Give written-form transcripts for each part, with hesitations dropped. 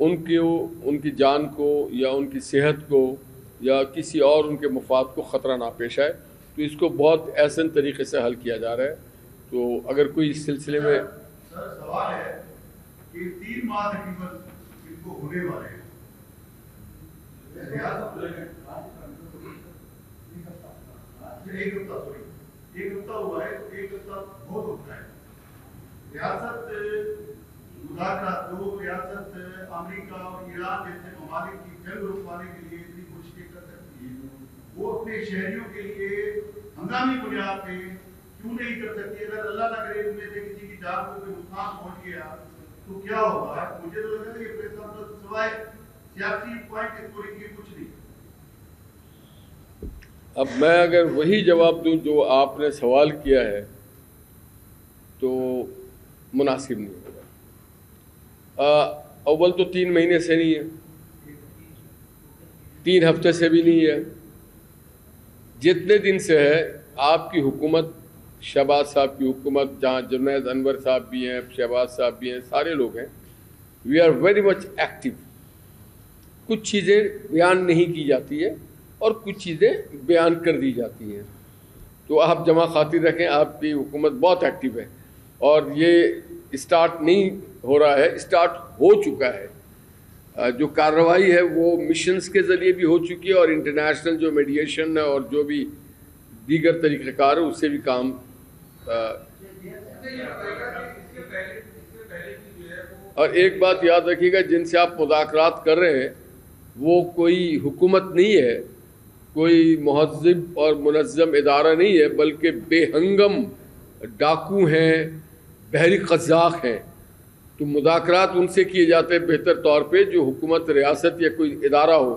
ان کی جان کو یا ان کی صحت کو یا کسی اور ان کے مفاد کو خطرہ نہ پیش آئے. تو اس کو بہت احسن طریقے سے حل کیا جا رہا ہے. تو اگر کوئی اس سلسلے میں سر سوال ہے کہ 3 ماہ تقریباً ان کو ہونے والے ہیں. ایک ہفتہ ہوا ہے تو ایک ہفتہ بہت ہوتا ہے. ریاست مذاکرات جو ریاست امریکہ اور ایران جیسے ممالک کی جنگ رکوانے کے لیے اتنی کوششیں کر سکتی ہے, وہ اپنے شہریوں کے لیے ہنگامی بنیاد پہ کیوں نہیں کر سکتی؟ اگر اللہ نہ کرے ان میں سے کسی کی جان کو کوئی نقصان پہنچ گیا تو کیا ہوگا؟ مجھے تو لگتا ہے کہ پریس کانفرنس سوائے سیاسی پوائنٹ ایکسپلور کیے کچھ نہیں. اب میں اگر وہی جواب دوں جو آپ نے سوال کیا ہے تو مناسب نہیں ہوگا. اول تو 3 مہینے سے نہیں ہے, 3 ہفتے سے بھی نہیں ہے. جتنے دن سے ہے آپ کی حکومت, شہباز صاحب کی حکومت, جہاں جنید انور صاحب بھی ہیں, شہباز صاحب بھی ہیں, سارے لوگ ہیں, we are very much active. کچھ چیزیں بیان نہیں کی جاتی ہے اور کچھ چیزیں بیان کر دی جاتی ہیں. تو آپ جمع خاطر رکھیں, آپ کی حکومت بہت ایکٹیو ہے اور یہ اسٹارٹ نہیں ہو رہا ہے, اسٹارٹ ہو چکا ہے. جو کارروائی ہے وہ مشنز کے ذریعے بھی ہو چکی ہے اور انٹرنیشنل جو میڈیشن ہے اور جو بھی دیگر طریقہ کار ہے اس سے بھی کام. اور ایک بات یاد رکھیے گا, جن سے آپ مذاکرات کر رہے ہیں وہ کوئی حکومت نہیں ہے, کوئی مہذب اور منظم ادارہ نہیں ہے, بلکہ بے ہنگم ڈاکو ہیں, بحری قزاق ہیں. تو مذاکرات ان سے کیے جاتے ہیں بہتر طور پہ جو حکومت, ریاست یا کوئی ادارہ ہو.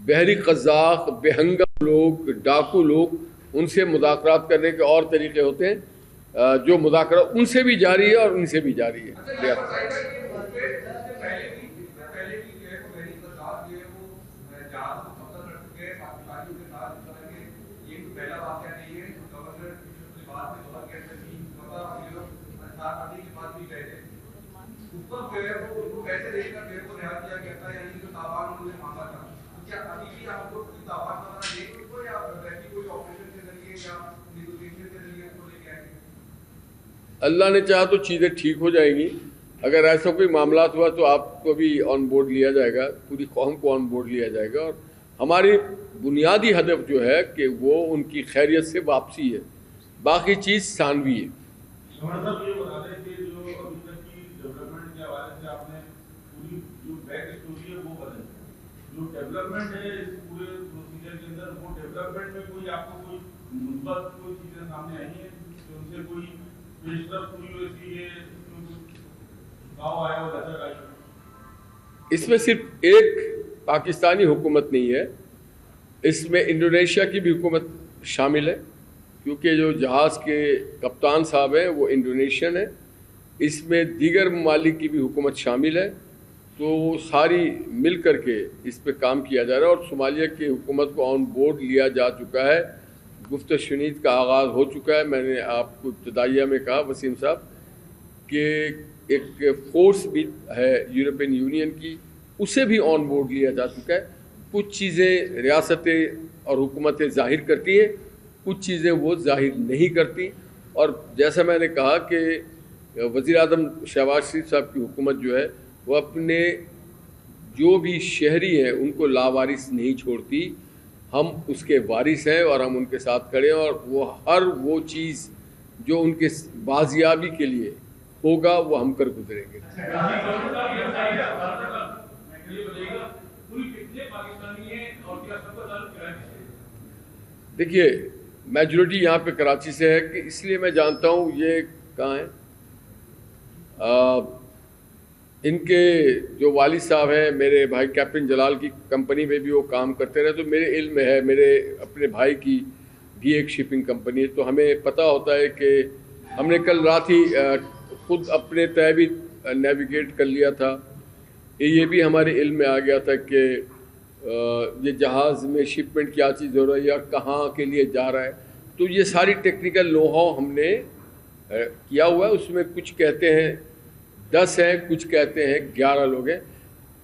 بحری قزاق, بے ہنگم لوگ, ڈاکو لوگ, ان سے مذاکرات کرنے کے اور طریقے ہوتے ہیں. جو مذاکرات ان سے بھی جاری ہے اور ان سے بھی جاری ہے. اللہ نے چاہا تو چیزیں ٹھیک ہو جائیں گی. اگر ایسا کوئی معاملات ہوا تو آپ کو بھی آن بورڈ لیا جائے گا, پوری قوم کو آن بورڈ لیا جائے گا. اور ہماری بنیادی ہدف جو ہے کہ وہ ان کی خیریت سے واپسی ہے, باقی چیز ثانوی ہے. اس میں صرف ایک پاکستانی حکومت نہیں ہے, اس میں انڈونیشیا کی بھی حکومت شامل ہے, کیونکہ جو جہاز کے کپتان صاحب ہیں وہ انڈونیشین ہیں. اس میں دیگر ممالک کی بھی حکومت شامل ہے. تو ساری مل کر کے اس پہ کام کیا جا رہا ہے اور صومالیہ کی حکومت کو آن بورڈ لیا جا چکا ہے. گفت شنید کا آغاز ہو چکا ہے. میں نے آپ کو ابتدائیہ میں کہا وسیم صاحب کہ ایک فورس بھی ہے یورپین یونین کی, اسے بھی آن بورڈ لیا جا چکا ہے. کچھ چیزیں ریاستیں اور حکومتیں ظاہر کرتی ہیں, کچھ چیزیں وہ ظاہر نہیں کرتی. اور جیسا میں نے کہا کہ وزیر اعظم شہباز شریف صاحب کی حکومت جو ہے وہ اپنے جو بھی شہری ہیں ان کو لاوارث نہیں چھوڑتی. ہم اس کے وارث ہیں اور ہم ان کے ساتھ کھڑے ہیں, اور ہر وہ چیز جو ان کے بازیابی کے لیے ہوگا وہ ہم کر گزریں گے. دیکھیے میجورٹی یہاں پہ کراچی سے ہے, کہ اس لیے میں جانتا ہوں یہ کہاں ہیں. ان کے جو والد صاحب ہیں میرے بھائی کیپٹن جلال کی کمپنی میں بھی وہ کام کرتے رہے. تو میرے علم میں ہے, میرے اپنے بھائی کی بھی ایک شپنگ کمپنی ہے, تو ہمیں پتہ ہوتا ہے کہ ہم نے کل رات ہی خود اپنے طے بھی نیویگیٹ کر لیا تھا. یہ بھی ہمارے علم میں آ گیا تھا کہ یہ جہاز میں شپمنٹ کیا چیز ہو رہا ہے یا کہاں کے لیے جا رہا ہے. تو یہ ساری ٹیکنیکل نو ہاؤ ہم نے کیا ہوا ہے. اس میں کچھ کہتے ہیں 10 ہیں, کچھ کہتے ہیں 11 لوگ ہیں.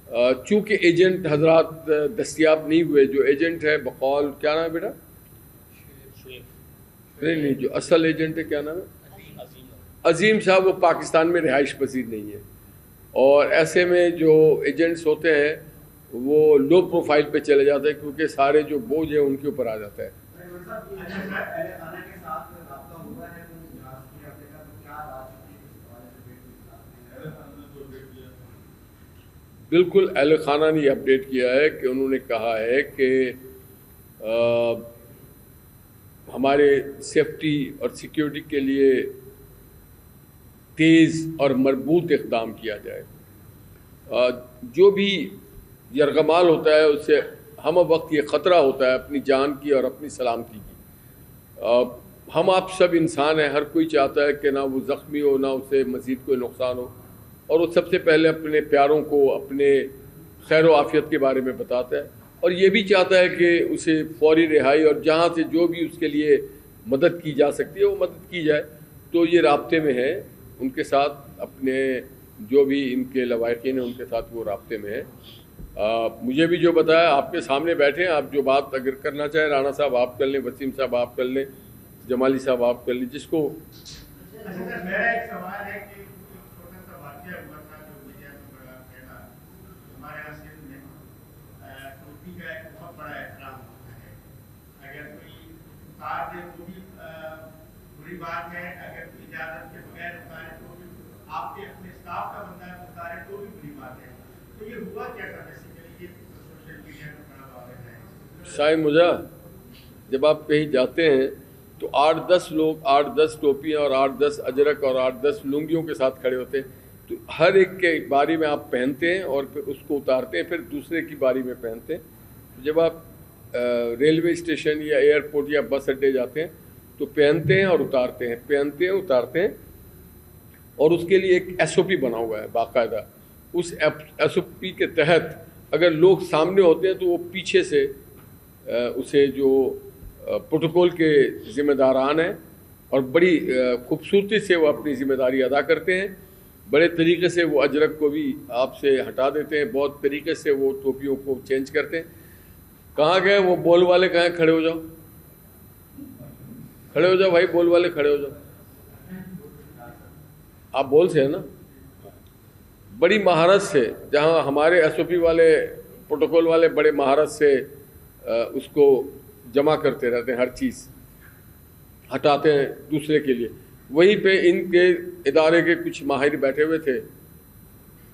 چونکہ ایجنٹ حضرات دستیاب نہیں ہوئے، جو ایجنٹ ہے بقول کیا نام ہے بیٹا؟ نہیں، جو اصل ایجنٹ ہے کیا نام ہے؟ عظیم صاحب، وہ پاکستان میں رہائش پذیر نہیں ہے، اور ایسے میں جو ایجنٹس ہوتے ہیں وہ لو پروفائل پہ چلے جاتے ہیں، کیونکہ سارے جو بوجھ ہیں ان کے اوپر آ جاتا ہے۔ بالکل، اہل خانہ نے یہ اپڈیٹ کیا ہے کہ انہوں نے کہا ہے کہ ہمارے سیفٹی اور سیکیورٹی کے لیے تیز اور مربوط اقدام کیا جائے۔ جو بھی یرغمال ہوتا ہے اس سے ہم وقت یہ خطرہ ہوتا ہے اپنی جان کی اور اپنی سلامتی کی۔ ہم آپ سب انسان ہیں، ہر کوئی چاہتا ہے کہ نہ وہ زخمی ہو، نہ اسے مزید کوئی نقصان ہو، اور وہ سب سے پہلے اپنے پیاروں کو اپنے خیر و عافیت کے بارے میں بتاتا ہے، اور یہ بھی چاہتا ہے کہ اسے فوری رہائی اور جہاں سے جو بھی اس کے لیے مدد کی جا سکتی ہے وہ مدد کی جائے۔ تو یہ رابطے میں ہے ان کے ساتھ، اپنے جو بھی ان کے لواحقین ہیں ان کے ساتھ وہ رابطے میں ہے۔ مجھے بھی جو بتایا، آپ کے سامنے بیٹھے ہیں، آپ جو بات اگر کرنا چاہیں، رانا صاحب آپ کر لیں، وسیم صاحب آپ کر لیں، جمالی صاحب آپ کر لیں، جس کو۔ میرا ایک سوال ہے کہ چھوٹا سا واقعہ ہوا تھا جو میڈیا میں بڑا کہنا، ہمارے یہاں سندھ میں ٹوپی کا ایک بہت بڑا احترام ہوتا ہے۔ اگر کوئی اتار دے تو بھی بری بات ہے، اگر کوئی اجازت کے بغیر اتارے تو بھی، آپ کے اپنے اسٹاف کا بندہ اتارے تو بھی بری بات ہے۔ تو یہ ہوا کیا تھا بیسیکلی، یہ سوشل میڈیا میں بڑا واقعہ ہے۔ شاہد مجھا، جب آپ کہیں جاتے ہیں تو 8-10 لوگ 8-10 ٹوپیاں اور 8-10 اجرک اور 8-10 لنگیوں کے ساتھ کھڑے ہوتے ہیں، تو ہر ایک کے باری میں آپ پہنتے ہیں اور پھر اس کو اتارتے ہیں، پھر دوسرے کی باری میں پہنتے ہیں۔ جب آپ ریلوے اسٹیشن یا ایئرپورٹ یا بس اڈے جاتے ہیں تو پہنتے ہیں اور اتارتے ہیں، پہنتے ہیں اتارتے ہیں، اور اس کے لیے ایک ایس او پی بنا ہوا ہے باقاعدہ۔ اس ایس او پی کے تحت اگر لوگ سامنے ہوتے ہیں تو وہ پیچھے سے اسے جو پروٹوکول کے ذمہ داران ہیں، اور بڑی خوبصورتی سے وہ اپنی ذمہ داری ادا کرتے ہیں، بڑے طریقے سے وہ اجرک کو بھی آپ سے ہٹا دیتے ہیں، بہت طریقے سے وہ ٹوپیوں کو چینج کرتے ہیں۔ کہاں گئے وہ بول والے؟ کہاں؟ کھڑے ہو جاؤ، کھڑے ہو جاؤ بھائی، بول والے کھڑے ہو جاؤ۔ آپ بول سے ہیں نا؟ بڑی مہارت سے، جہاں ہمارے ایس او پی والے پروٹوکول والے بڑے مہارت سے اس کو جمع کرتے رہتے ہیں، ہر چیز ہٹاتے ہیں دوسرے کے لیے۔ وہیں پہ ان کے ادارے کے کچھ ماہر بیٹھے ہوئے تھے،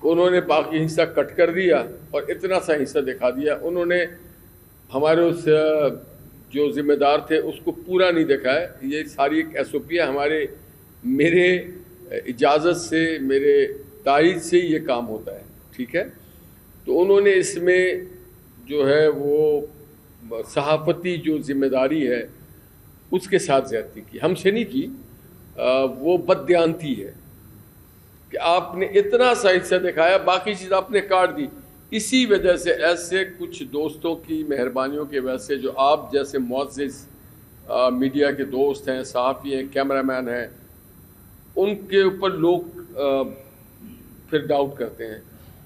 انہوں نے باقی حصہ کٹ کر دیا اور اتنا سا حصہ دکھا دیا۔ انہوں نے ہمارے اس جو ذمہ دار تھے اس کو پورا نہیں دکھایا۔ یہ ساری ایک ایس او پی ہے، میرے اجازت سے، میرے تائید سے یہ کام ہوتا ہے، ٹھیک ہے؟ تو انہوں نے اس میں جو ہے وہ صحافتی جو ذمہ داری ہے اس کے ساتھ زیادتی کی، ہم سے نہیں کی، وہ بددیانتی ہے کہ آپ نے اتنا سا حصہ دکھایا، باقی چیز آپ نے کاٹ دی۔ اسی وجہ سے ایسے کچھ دوستوں کی مہربانیوں کی وجہ سے، جو آپ جیسے معزز میڈیا کے دوست ہیں، صحافی ہیں، کیمرہ مین ہیں، ان کے اوپر لوگ پھر ڈاؤٹ کرتے ہیں۔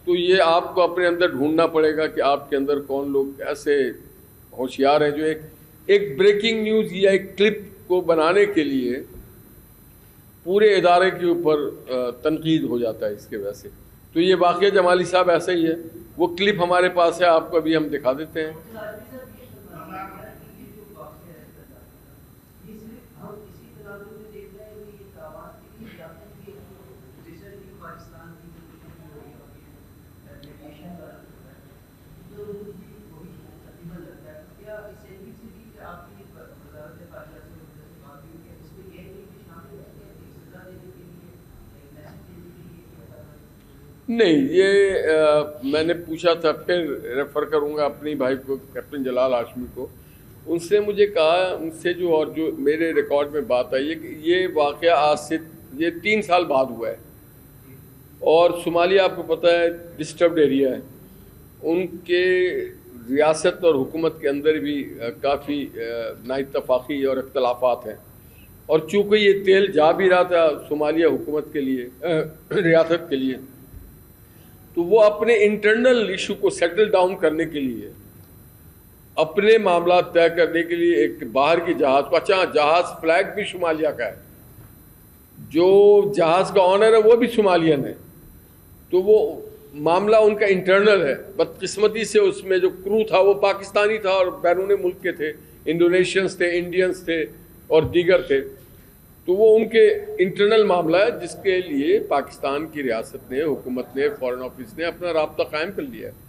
تو یہ آپ کو اپنے اندر ڈھونڈنا پڑے گا کہ آپ کے اندر کون لوگ ایسے ہوشیار ہیں جو ایک بریکنگ نیوز یا ایک کلپ کو بنانے کے لیے پورے ادارے کے اوپر تنقید ہو جاتا ہے اس کے وجہ سے۔ تو یہ واقعہ جمالی صاحب ایسا ہی ہے، وہ کلپ ہمارے پاس ہے، آپ کو ابھی ہم دکھا دیتے ہیں۔ نہیں، یہ میں نے پوچھا تھا، پھر ریفر کروں گا اپنی بھائی کو، کیپٹن جلال ہاشمی کو، ان سے مجھے کہا، ان سے جو اور جو میرے ریکارڈ میں بات آئی ہے کہ یہ واقعہ آج سے یہ 3 سال بعد ہوا ہے، اور صومالیہ آپ کو پتہ ہے ڈسٹربڈ ایریا ہے، ان کے ریاست اور حکومت کے اندر بھی کافی نااتفاقی اور اختلافات ہیں، اور چونکہ یہ تیل جا بھی رہا تھا صومالیہ حکومت کے لیے، ریاست کے لیے، تو وہ اپنے انٹرنل ایشو کو سیٹل ڈاؤن کرنے کے لیے، اپنے معاملات طے کرنے کے لیے ایک باہر کی جہاز کو، اچھا جہاز فلیگ بھی شمالیہ کا ہے، جو جہاز کا آنر ہے وہ بھی شمالین ہے، تو وہ معاملہ ان کا انٹرنل ہے. بدقسمتی سے اس میں جو کرو تھا وہ پاکستانی تھا اور بیرون ملک کے تھے، انڈونیشینس تھے، انڈینس تھے اور دیگر تھے. تو وہ ان کے انٹرنل معاملہ ہے جس کے لیے پاکستان کی ریاست نے، حکومت نے، فارن آفس نے اپنا رابطہ قائم کر لیا ہے.